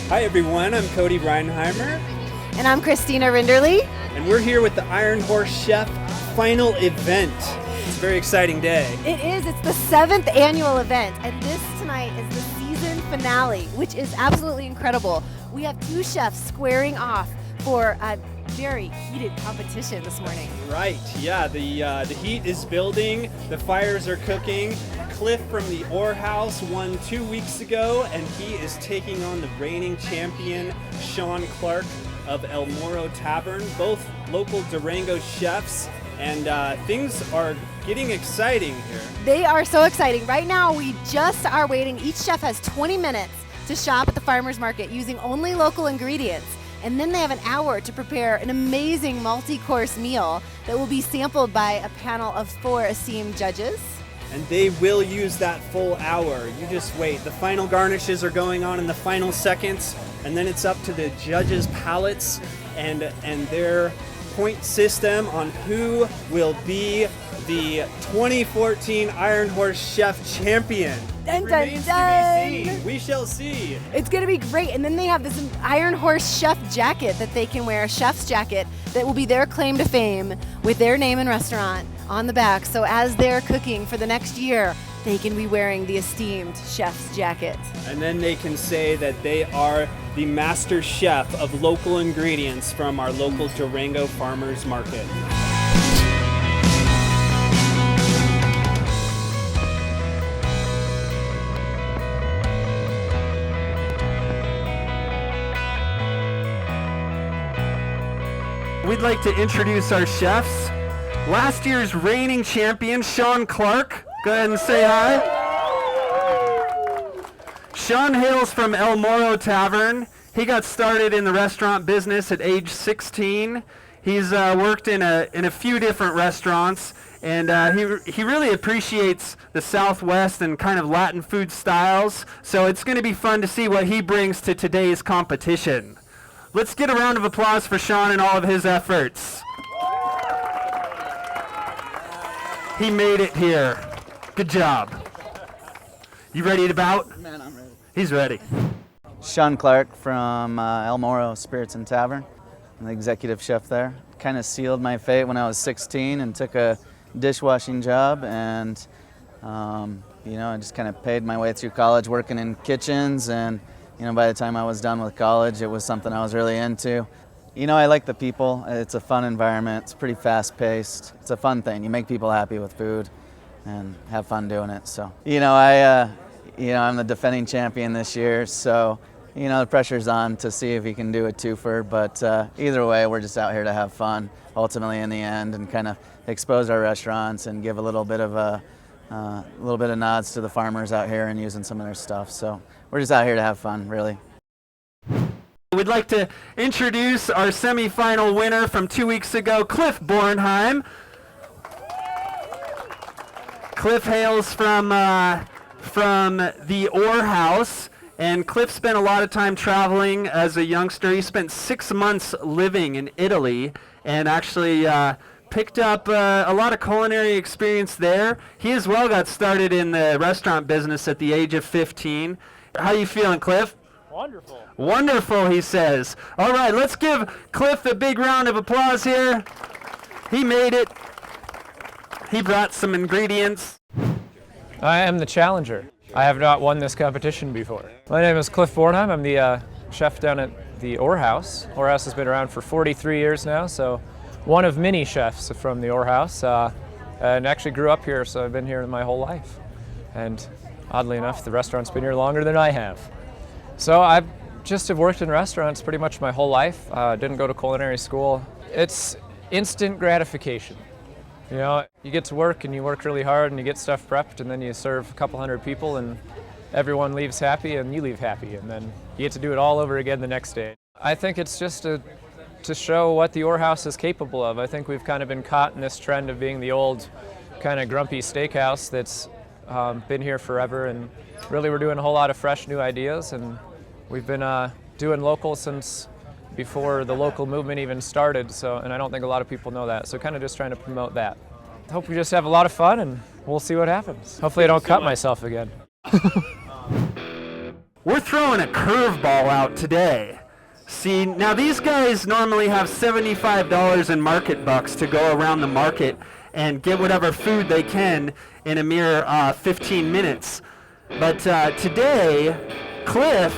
Hi everyone, I'm Cody Reinheimer. And I'm Christina Rinderle. And we're here with the Iron Horse Chef final event. It's a very exciting day. It is. It's the 7th annual event. And this tonight is the season finale, which is absolutely incredible. We have 2 chefs squaring off for a very heated competition this morning. Right, yeah, the heat is building, the fires are cooking. Cliff from the Orr House won 2 weeks ago, and he is taking on the reigning champion, Sean Clark of El Moro Tavern, both local Durango chefs, and things are getting exciting here. They are so exciting. Right now, we just are waiting. Each chef has 20 minutes to shop at the farmers market using only local ingredients. And then they have an hour to prepare an amazing multi-course meal that will be sampled by a panel of 4 esteemed judges. And they will use that full hour. You just wait. The final garnishes are going on in the final seconds, and then it's up to the judges' palates and their point system on who will be the 2014 Iron Horse Chef champion. Dun, dun, dun. To be seen. We shall see. It's going to be great. And then they have this Iron Horse Chef jacket that they can wear, a chef's jacket that will be their claim to fame with their name and restaurant on the back. So as they're cooking for the next year, they can be wearing the esteemed chef's jacket. And then they can say that they are the master chef of local ingredients from our local Durango Farmers Market. We'd like to introduce our chefs. Last year's reigning champion, Sean Clark. Go ahead and say hi. Sean hails from El Moro Tavern. He got started in the restaurant business at age 16. He's worked in a few different restaurants, and he really appreciates the Southwest and kind of Latin food styles. So it's going to be fun to see what he brings to today's competition. Let's get a round of applause for Sean and all of his efforts. He made it here. Good job. You ready to bout? Man, I'm ready. He's ready. Sean Clark from El Moro Spirits and Tavern. I'm the executive chef there. Kind of sealed my fate when I was 16 and took a dishwashing job, and I just kind of paid my way through college working in kitchens, and by the time I was done with college, it was something I was really into. I like the people. It's a fun environment. It's pretty fast-paced. It's a fun thing. You make people happy with food and have fun doing it. So, I'm the defending champion this year, so, the pressure's on to see if he can do a twofer. But either way, we're just out here to have fun, ultimately, in the end, and kind of expose our restaurants and give a little bit of nods to the farmers out here and using some of their stuff. So we're just out here to have fun, really. We'd like to introduce our semifinal winner from 2 weeks ago, Cliff Bornheim. Cliff hails from the Orr House, and Cliff spent a lot of time traveling as a youngster. He spent 6 months living in Italy and actually picked up a lot of culinary experience there. He as well got started in the restaurant business at the age of 15. How you feeling, Cliff? Wonderful. Wonderful, he says. All right, let's give Cliff a big round of applause here. He made it. He brought some ingredients. I am the challenger. I have not won this competition before. My name is Cliff Bornheim. I'm the chef down at the Orr House. Orr House has been around for 43 years now, so one of many chefs from the Orr House, and actually grew up here, so I've been here my whole life. And oddly enough, the restaurant's been here longer than I have. So I just have worked in restaurants pretty much my whole life. Didn't go to culinary school. It's instant gratification. You get to work and you work really hard and you get stuff prepped, and then you serve a couple hundred people and everyone leaves happy and you leave happy, and then you get to do it all over again the next day. I think it's just to show what the Orr House is capable of. I think we've kind of been caught in this trend of being the old kind of grumpy steakhouse that's been here forever, and really we're doing a whole lot of fresh new ideas, and we've been doing local since before the local movement even started, and I don't think a lot of people know that, so kind of just trying to promote that. Hope we just have a lot of fun and we'll see what happens. Hopefully I don't cut myself again. we're throwing a curveball out today. See, now these guys normally have $75 in market bucks to go around the market and get whatever food they can in a mere 15 minutes. But today, Cliff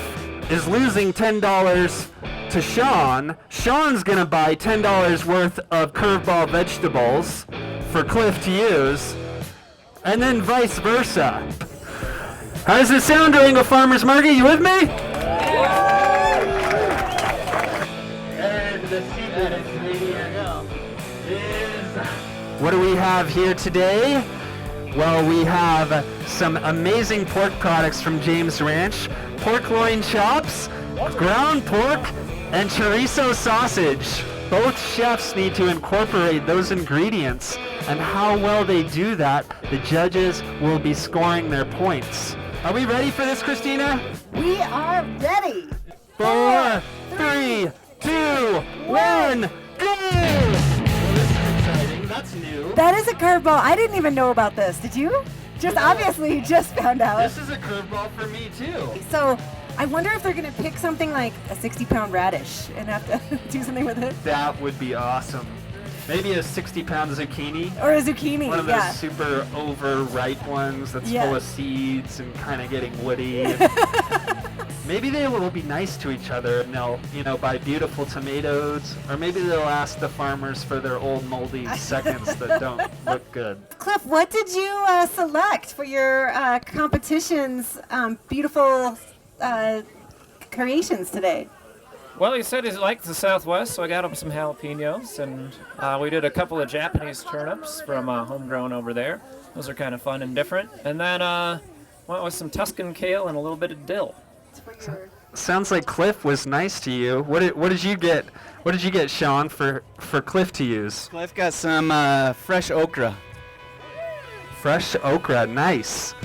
is losing $10 to Sean. Sean's gonna buy $10 worth of curveball vegetables for Cliff to use, and then vice versa. How does it sound, Durango Farmers Market? You with me? And the secret ingredient is... What do we have here today? Well, we have some amazing pork products from James Ranch, pork loin chops, ground pork, and chorizo sausage. Both chefs need to incorporate those ingredients, and how well they do that, the judges will be scoring their points. Are we ready for this, Christina? We are ready. 4, 3, 2, 1, go! Well, this is exciting. That's new. That is a curveball. I didn't even know about this. Did you? Obviously you just found out. This is a curveball for me, too. So I wonder if they're going to pick something like a 60-pound radish and have to do something with it. That would be awesome. Maybe a 60-pound zucchini. Or a zucchini, One of those super overripe ones that's full of seeds and kind of getting woody. Maybe they will be nice to each other and they'll, buy beautiful tomatoes. Or maybe they'll ask the farmers for their old moldy seconds that don't look good. Cliff, what did you select for your competition's beautiful creations today? Well, he said he liked the Southwest, so I got him some jalapenos, and we did a couple of Japanese turnips from homegrown over there. Those are kind of fun and different. And then went with some Tuscan kale and a little bit of dill. Sounds like Cliff was nice to you. What did you get? What did you get, Sean, for Cliff to use? Cliff got some fresh okra. Fresh okra, nice.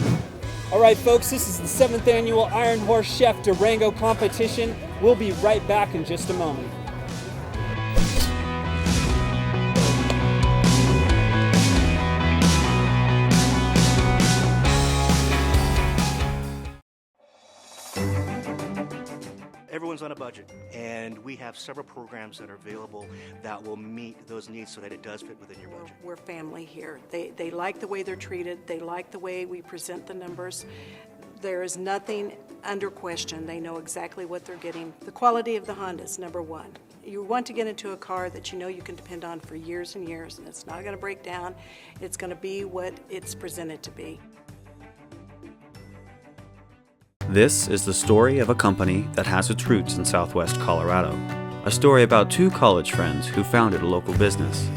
All right, folks, this is the 7th annual Iron Horse Chef Durango competition. We'll be right back in just a moment. Everyone's on a budget, and we have several programs that are available that will meet those needs so that it does fit within your budget. We're family here. They like the way they're treated. They like the way we present the numbers. There is nothing under question. They know exactly what they're getting. The quality of the Honda is number one. You want to get into a car that you know you can depend on for years and years, and it's not going to break down. It's going to be what it's presented to be. This is the story of a company that has its roots in Southwest Colorado. A story about two college friends who founded a local business,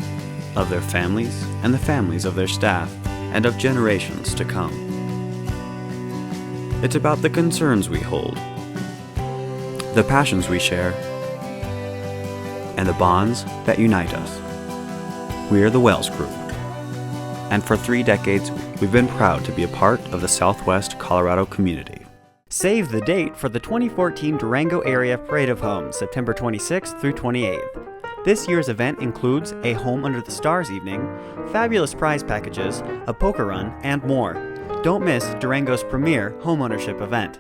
of their families and the families of their staff, and of generations to come. It's about the concerns we hold, the passions we share, and the bonds that unite us. We are the Wells Group, and for 3 decades, we've been proud to be a part of the Southwest Colorado community. Save the date for the 2014 Durango Area Parade of Homes, September 26th through 28th. This year's event includes a Home Under the Stars evening, fabulous prize packages, a poker run, and more. Don't miss Durango's premier homeownership event.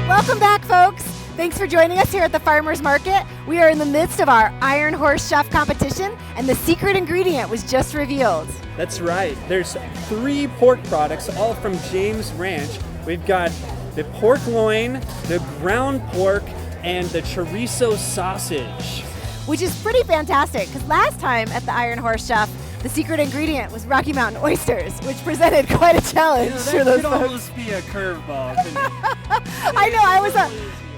Welcome back, folks. Thanks for joining us here at the Farmers Market. We are in the midst of our Iron Horse Chef competition, and the secret ingredient was just revealed. That's right. There's 3 pork products, all from James Ranch. We've got the pork loin, the ground pork, and the chorizo sausage. Which is pretty fantastic, because last time at the Iron Horse Chef, the secret ingredient was Rocky Mountain oysters, which presented quite a challenge for those That could folks. almost be a curveball, couldn't it? I know,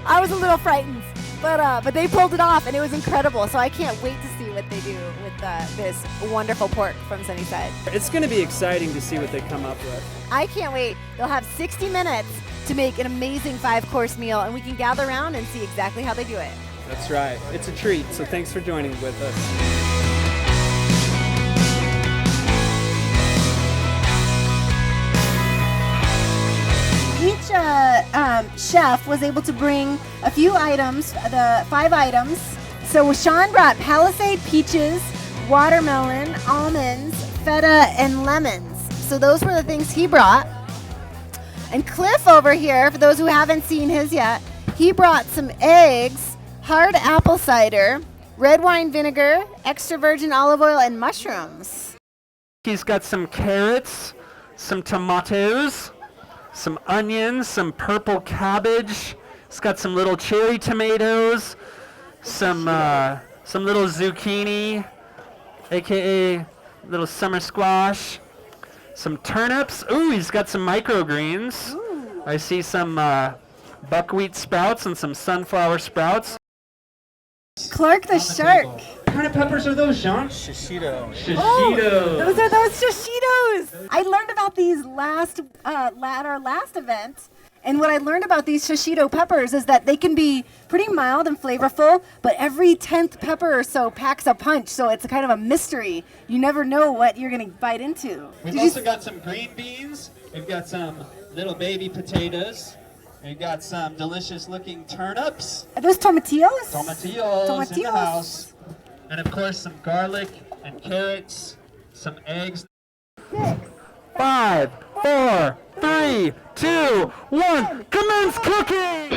I was a little frightened, but they pulled it off, and it was incredible. So I can't wait to see what they do with this wonderful pork from Sunnyside. It's going to be exciting to see what they come up with. I can't wait. They'll have 60 minutes to make an amazing 5-course meal, and we can gather around and see exactly how they do it. That's right. It's a treat, so thanks for joining with us. Each chef was able to bring a few items, the 5 items. So Sean brought Palisade peaches watermelon, almonds, feta, and lemons. So those were the things he brought. And Cliff over here, for those who haven't seen his yet, he brought some eggs, hard apple cider, red wine vinegar, extra virgin olive oil, and mushrooms. He's got some carrots, some tomatoes, some onions, some purple cabbage. He's got some little cherry tomatoes, some little zucchini, aka little summer squash, some turnips. Ooh, he's got some microgreens. Ooh. I see some buckwheat sprouts and some sunflower sprouts. Clark the shark. What kind of peppers are those, Sean? Shishito. Oh, those are those shishitos. I learned about these at our last event. And what I learned about these shishito peppers is that they can be pretty mild and flavorful, but every 10th pepper or so packs a punch, so it's a kind of a mystery. You never know what you're going to bite into. We've also got some green beans. We've got some little baby potatoes. We've got some delicious looking turnips. Are those tomatillos? Tomatillos in the house. And of course some garlic and carrots, some eggs. 5, 4, 3, 2, 1, commence cooking!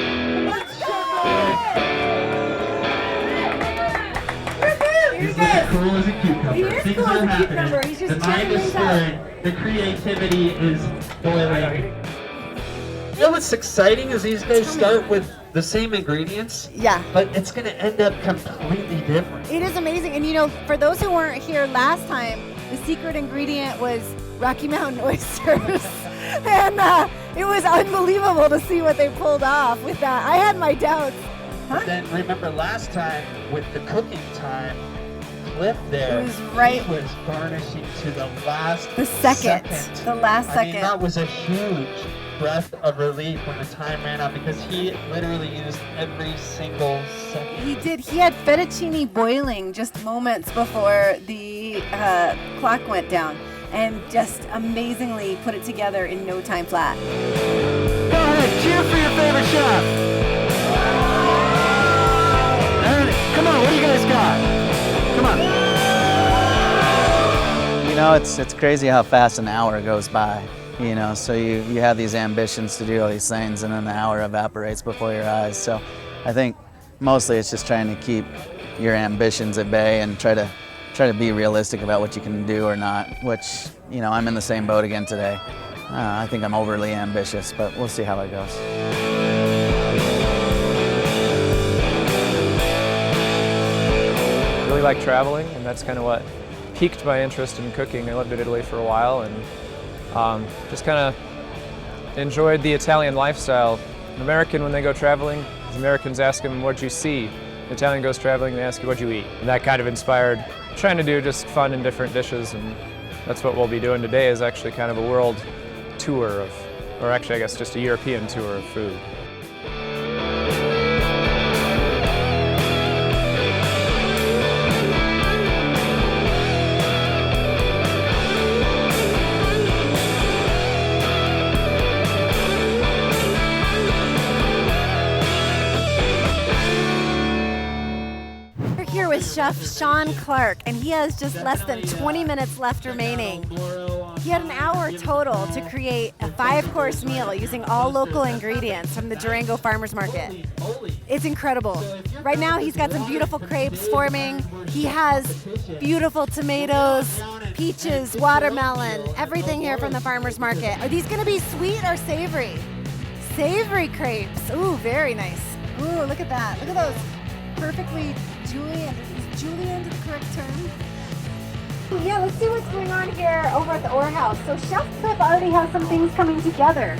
He's as cool as a cucumber. He is Things cool as are a happening. cucumber. He's just The mind is channeling stirring. The creativity is boiling. You know what's exciting is these guys start with the same ingredients. Yeah. But it's going to end up completely different. It is amazing. And you know, for those who weren't here last time, the secret ingredient was Rocky Mountain oysters. And it was unbelievable to see what they pulled off with that. I had my doubts. But then remember last time with the cooking time, Cliff there, It was right- he was garnishing to the last second. The last I mean, second. that was a huge breath of relief when the time ran out because he literally used every single second. He did. He had fettuccine boiling just moments before the clock went down, and just amazingly put it together in no time flat. Go ahead, cheer for your favorite chef. And come on, what do you guys got? Come on. You know, it's crazy how fast an hour goes by. You know, so you have these ambitions to do all these things, and then the hour evaporates before your eyes. So I think mostly it's just trying to keep your ambitions at bay and try to be realistic about what you can do or not, which, you know, I'm in the same boat again today. I think I'm overly ambitious, but we'll see how it goes. I really like traveling, and that's kind of what piqued my interest in cooking. I lived in Italy for a while, and just kind of enjoyed the Italian lifestyle. An American, when they go traveling, the Americans ask them, "What'd you see?" The Italian goes traveling, they ask you, "What'd you eat?" And that kind of inspired trying to do just fun and different dishes, and that's what we'll be doing today, is actually kind of a world tour of, or actually I guess just a European tour of food. Here with Chef Sean Clark, and he has just less than 20 minutes left remaining. He had an hour total to create a 5-course meal using all local ingredients from the Durango Farmers Market. It's incredible. Right now he's got some beautiful crepes forming. He has beautiful tomatoes, peaches, watermelon, everything here from the farmers market. Are these gonna be sweet or savory? Savory crepes. Ooh, very nice. Ooh, look at that. Look at those perfectly julienne. Is julienne the correct term? Yeah, let's see what's going on here over at the Orr House. So Chef Cliff already has some things coming together.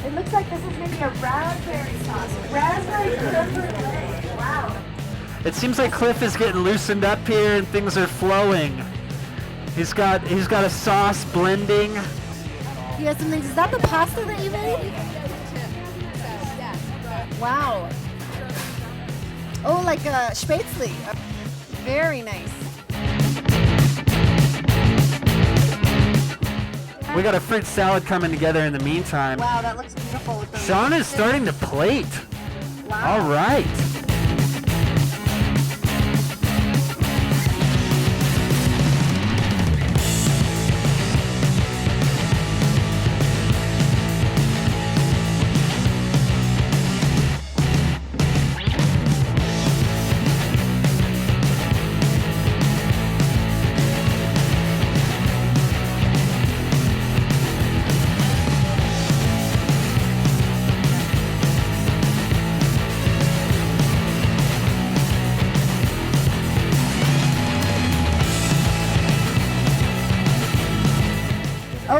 It looks like this is making a raspberry sauce. Raspberry creme. Wow. It seems like Cliff is getting loosened up here and things are flowing. He's got a sauce blending. He has some things. Is that the pasta that you made? Wow. Oh, like a spätzle. Very nice. We got a fruit salad coming together in the meantime. Wow, that looks beautiful. With the Sean is starting to plate. Wow. All right.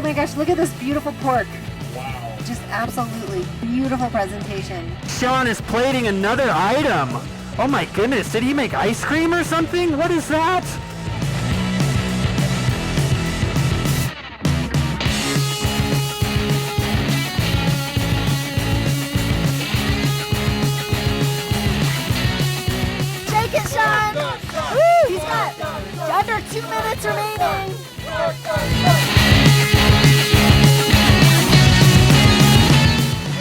my gosh, look at this beautiful pork. Wow. Just absolutely beautiful presentation. Sean is plating another item. Oh my goodness, did he make ice cream or something? What is that? Shake it, Sean! Woo! He's got under 2 minutes remaining. We're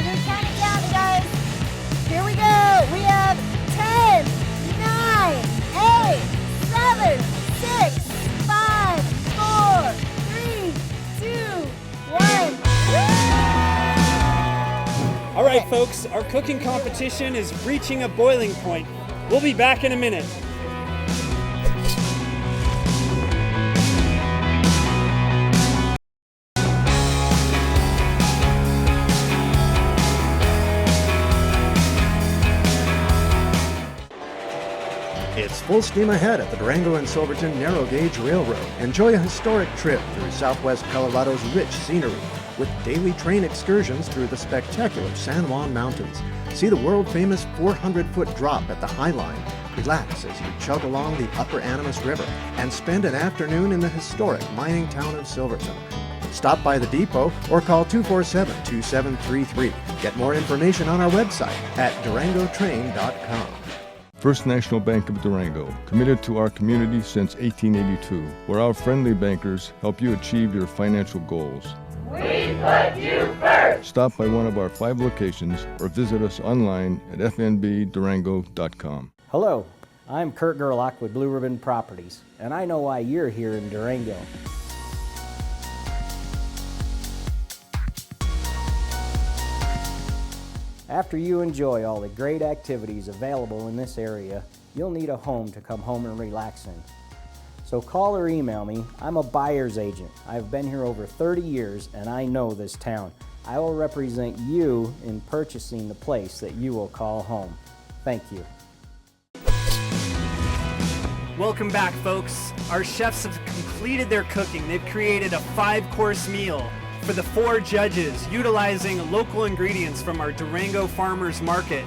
gonna count it down, guys. Here we go. We have 10, 9, 8, 7, 6, 5, 4, 3, 2, 1. All right, folks, our cooking competition is reaching a boiling point. We'll be back in a minute. It's full steam ahead at the Durango and Silverton Narrow Gauge Railroad. Enjoy a historic trip through southwest Colorado's rich scenery with daily train excursions through the spectacular San Juan Mountains. See the world-famous 400-foot drop at the High Line. Relax as you chug along the Upper Animas River and spend an afternoon in the historic mining town of Silverton. Stop by the depot or call 247-2733. Get more information on our website at DurangoTrain.com. First National Bank of Durango, committed to our community since 1882, where our friendly bankers help you achieve your financial goals. We put you first! Stop by one of our 5 locations or visit us online at fnbdurango.com. Hello, I'm Kurt Gerlach with Blue Ribbon Properties, and I know why you're here in Durango. After you enjoy all the great activities available in this area, you'll need a home to come home and relax in. So call or email me. I'm a buyer's agent. I've been here over 30 years and I know this town. I will represent you in purchasing the place that you will call home. Thank you. Welcome back, folks. Our chefs have completed their cooking. They've created a 5-course meal for the 4 judges, utilizing local ingredients from our Durango Farmers Market.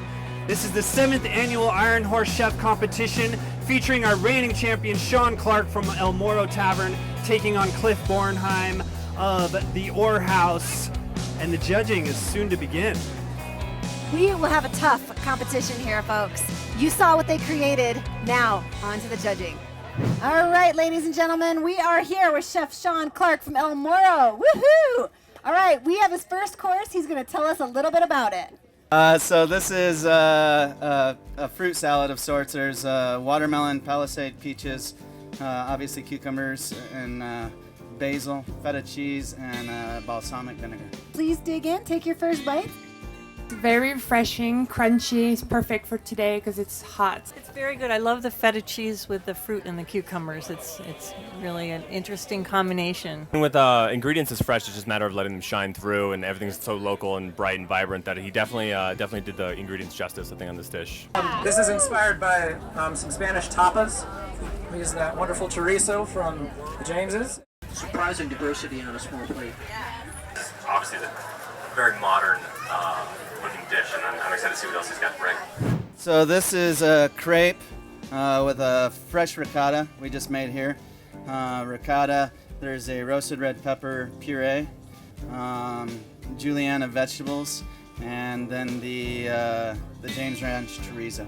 This is the 7th annual Iron Horse Chef competition, featuring our reigning champion Sean Clark from El Moro Tavern, taking on Cliff Bornheim of the Ore House, and the judging is soon to begin. We will have a tough competition here, folks. You saw what they created. Now, on to the judging. All right, ladies and gentlemen, we are here with Chef Sean Clark from El Moro. Woohoo! All right, we have his first course. He's going to tell us a little bit about it. So this is a fruit salad of sorts. There's watermelon, palisade peaches, obviously cucumbers, and basil, feta cheese, and balsamic vinegar. Please dig in. Take your first bite. Very refreshing, crunchy. It's perfect for today because it's hot. It's very good. I love the feta cheese with the fruit and the cucumbers. It's really an interesting combination. And with ingredients as fresh, it's just a matter of letting them shine through, and everything's so local and bright and vibrant that he definitely did the ingredients justice, I think, on this dish. This is inspired by some Spanish tapas. We use that wonderful chorizo from the Jameses. Surprising diversity on a small plate. Obviously, the very modern looking dish, and I'm excited to see what else he's got to bring. So this is a crepe with a fresh ricotta we just made here. Ricotta, there's a roasted red pepper puree, julienne of vegetables, and then the James Ranch chorizo.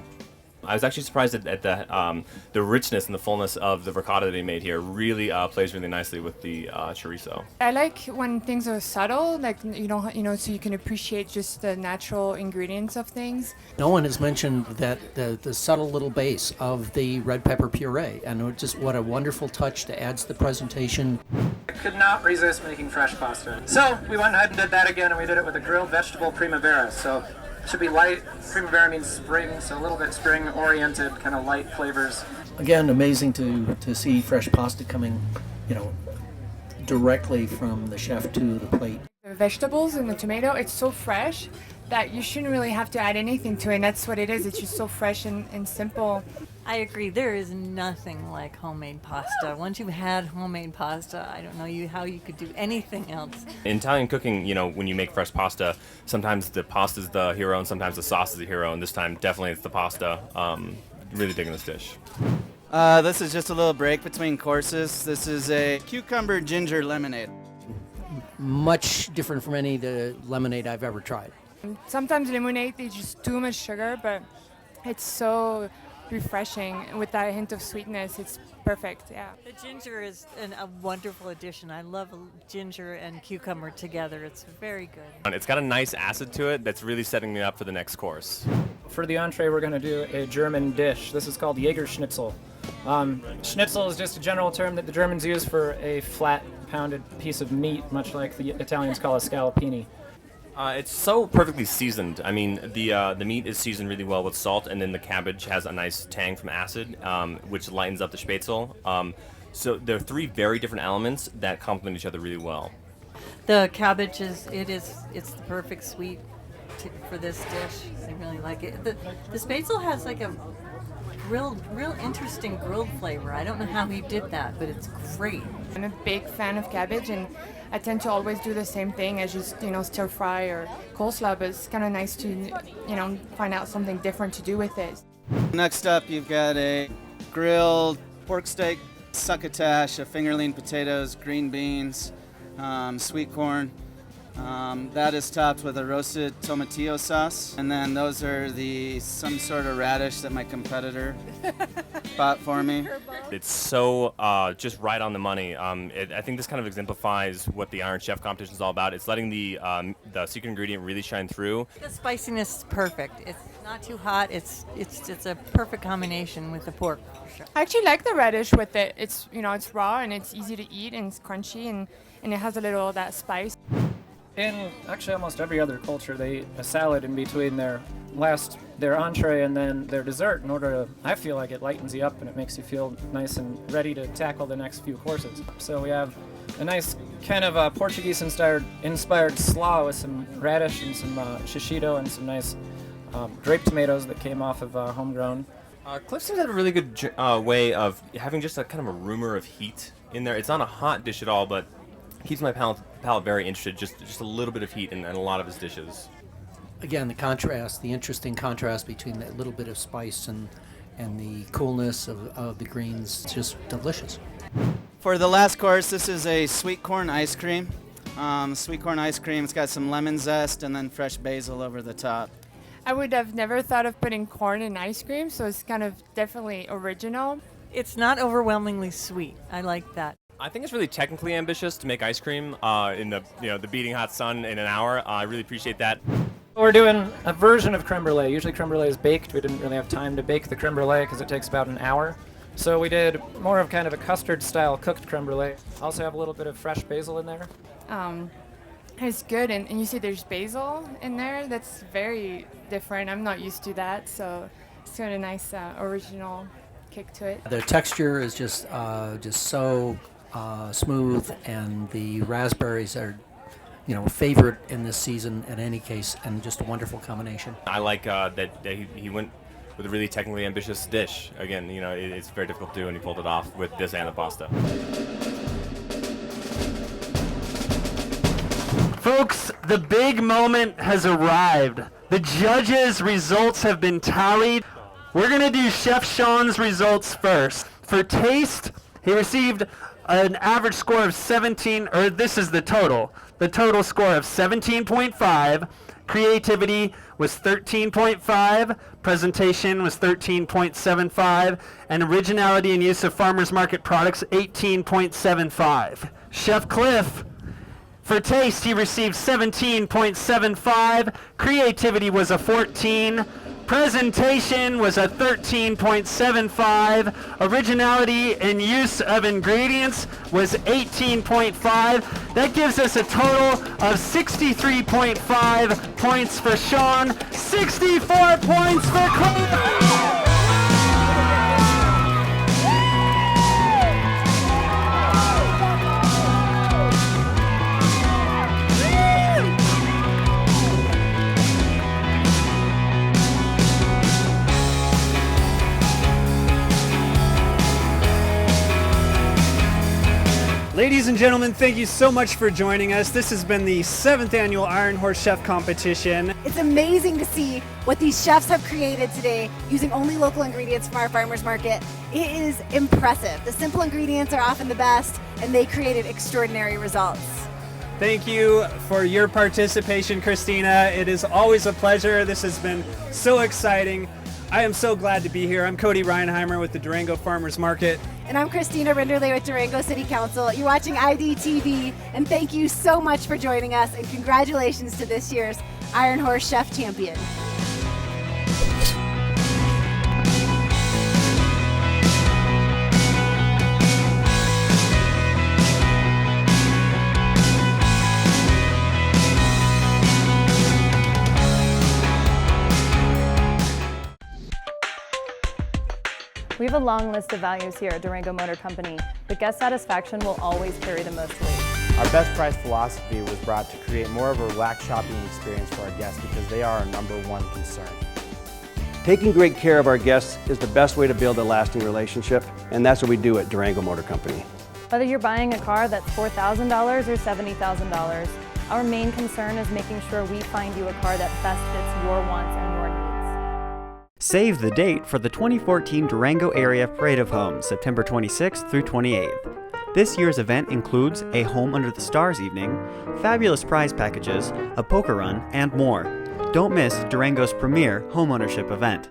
I was actually surprised at the richness and the fullness of the ricotta that he made here. Really plays really nicely with the chorizo. I like when things are subtle, like so you can appreciate just the natural ingredients of things. No one has mentioned that the subtle little base of the red pepper puree, and just what a wonderful touch to add to the presentation. I could not resist making fresh pasta. So we went ahead and did that again, and we did it with a grilled vegetable primavera. So it should be light. Primavera means spring, so a little bit spring-oriented, kind of light flavors. Again, amazing to see fresh pasta coming, directly from the chef to the plate. The vegetables and the tomato, it's so fresh that you shouldn't really have to add anything to it, and that's what it is. It's just so fresh and simple. I agree. There is nothing like homemade pasta. Once you've had homemade pasta, I don't know how you could do anything else. In Italian cooking, when you make fresh pasta, sometimes the pasta's the hero and sometimes the sauce is the hero, and this time definitely it's the pasta. Really digging this dish. This is just a little break between courses. This is a cucumber ginger lemonade. Much different from any of the lemonade I've ever tried. Sometimes lemonade is just too much sugar, but it's so refreshing with that hint of sweetness. It's perfect, yeah. The ginger is a wonderful addition. I love ginger and cucumber together. It's very good. It's got a nice acid to it that's really setting me up for the next course. For the entree, we're going to do a German dish. This is called Jägerschnitzel. Schnitzel is just a general term that the Germans use for a flat, pounded piece of meat, much like the Italians call a scallopini. It's so perfectly seasoned. I mean, the meat is seasoned really well with salt, and then the cabbage has a nice tang from acid, which lightens up the spätzle. So there are three very different elements that complement each other really well. The cabbage it's the perfect sweet for this dish. I really like it. The spätzle has like a real interesting grilled flavor. I don't know how he did that, but it's great. I'm a big fan of cabbage, and I tend to always do the same thing as just, stir fry or coleslaw, but it's kind of nice to, find out something different to do with it. Next up, you've got a grilled pork steak, succotash, a fingerling potatoes, green beans, sweet corn. That is topped with a roasted tomatillo sauce, and then those are some sort of radish that my competitor bought for me. It's so just right on the money. I think this kind of exemplifies what the Iron Chef competition is all about. It's letting the secret ingredient really shine through. The spiciness is perfect. It's not too hot. It's a perfect combination with the pork. For sure. I actually like the radish with it. It's it's raw and it's easy to eat and it's crunchy and it has a little of that spice. In actually almost every other culture, they eat a salad in between their entree and then their dessert in order to, I feel like it lightens you up and it makes you feel nice and ready to tackle the next few courses. So we have a nice kind of Portuguese-inspired slaw with some radish and some shishito and some nice grape tomatoes that came off of homegrown. Cliff seems to have a really good way of having just a kind of a rumor of heat in there. It's not a hot dish at all, but keeps my palate very interested. Just a little bit of heat in a lot of his dishes. Again, the interesting contrast between that little bit of spice and the coolness of the greens, it's just delicious. For the last course, this is a sweet corn ice cream. Sweet corn ice cream, it's got some lemon zest and then fresh basil over the top. I would have never thought of putting corn in ice cream, so it's kind of definitely original. It's not overwhelmingly sweet. I like that. I think it's really technically ambitious to make ice cream in the beating hot sun in an hour. I really appreciate that. We're doing a version of creme brulee. Usually creme brulee is baked. We didn't really have time to bake the creme brulee because it takes about an hour. So we did more of kind of a custard-style cooked creme brulee. Also have a little bit of fresh basil in there. It's good, and you see there's basil in there. That's very different. I'm not used to that, so it's got a nice original kick to it. The texture is just so smooth, and the raspberries are, favorite in this season in any case, and just a wonderful combination. I like that he went with a really technically ambitious dish. Again, it's very difficult to do, and he pulled it off with this and the pasta. Folks, the big moment has arrived. The judges' results have been tallied. We're going to do Chef Sean's results first. For taste, he received an average score of 17, or this is the total. The total score of 17.5. Creativity was 13.5. Presentation was 13.75. And originality and use of farmers market products, 18.75. Chef Cliff, for taste, he received 17.75. Creativity was a 14. Presentation was a 13.75. Originality and use of ingredients was 18.5. That gives us a total of 63.5 points for Sean, 64 points for Cody. Ladies and gentlemen, thank you so much for joining us. This has been the 7th annual Iron Horse Chef Competition. It's amazing to see what these chefs have created today using only local ingredients from our farmers market. It is impressive. The simple ingredients are often the best, and they created extraordinary results. Thank you for your participation, Christina. It is always a pleasure. This has been so exciting. I am so glad to be here. I'm Cody Reinheimer with the Durango Farmers Market. And I'm Christina Rinderle with Durango City Council. You're watching IDTV, and thank you so much for joining us, and congratulations to this year's Iron Horse Chef Champion. We have a long list of values here at Durango Motor Company, but guest satisfaction will always carry the most weight. Our best price philosophy was brought to create more of a relaxed shopping experience for our guests because they are our #1 concern. Taking great care of our guests is the best way to build a lasting relationship, and that's what we do at Durango Motor Company. Whether you're buying a car that's $4,000 or $70,000, our main concern is making sure we find you a car that best fits your wants and your needs. Save the date for the 2014 Durango Area Parade of Homes, September 26th through 28th. This year's event includes a Home Under the Stars evening, fabulous prize packages, a poker run, and more. Don't miss Durango's premier homeownership event.